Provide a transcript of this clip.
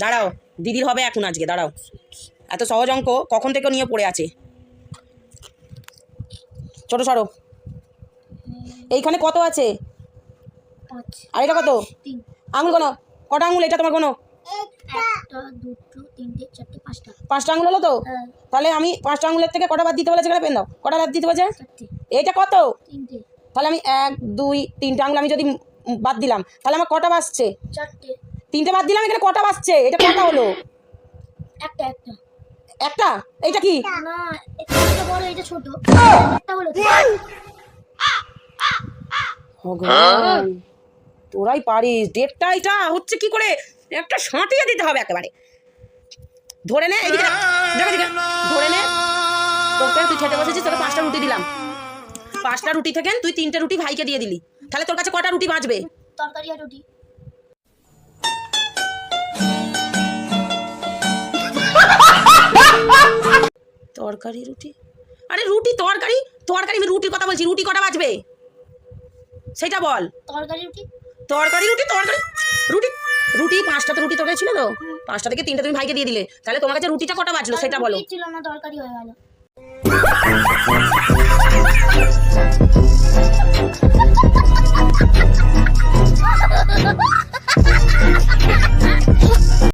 দাঁড়াও, দিদির হবে এখন আজকে, দাঁড়াও। এত সহজ অঙ্ক কখন থেকে নিয়ে পড়ে আছে। ছোট সরো। এইখানে কত আছে? আর এটা কত? আঙুল কোনো? কটা আঙুল এটা তোমার কোনো? পাঁচটা আঙুল হলো তো? তাহলে আমি পাঁচটা আঙুলের থেকে কটা বাদ দিতে বলেছে? এখানে পেন দাও। কটা বাদ দিতে বলেছে? এইটা কত? তাহলে আমি 1 2 3টে আঙুল আমি যদি বাদ দিলাম তাহলে আমার কটা বাজছে? 3টে বাদ দিলাম, এখানে কটা বাজছে? এটা কটা হলো? একটা। এইটা কি? ভগবান, তোরাই পারিস। ডেটটা এটা হচ্ছে কি করে? একটা সাঁটিয়ে দিতে হবে একেবারে। ধরে নে, এইদিকে ধরে নে। তোকে তুই খেতে বসেছিস, তোকে 5টা রুটি দিলাম। 5টা রুটি থেকে তুই 3টে রুটি ভাইকে দিয়ে দিলি, তাহলে তোর কাছে কটা রুটি বাঁচবে? তরকারি আর রুটি। তরকারি রুটি? আরে রুটি তরকারি তরকারি, আমি রুটির কথা বলছি। রুটি কটা বাঁচবে সেটা বল। তরকারি রুটি। তরকারি রুটি তরকারি রুটি রুটি 5টা তো রুটি তরকারি ছিল তো, 5টা থেকে 3টে তুমি ভাইকে দিয়ে দিলে, তাহলে তোমার কাছে রুটিটা কটা বাঁচলো সেটা বলো। ছিল না, তরকারি হয়ে গেল।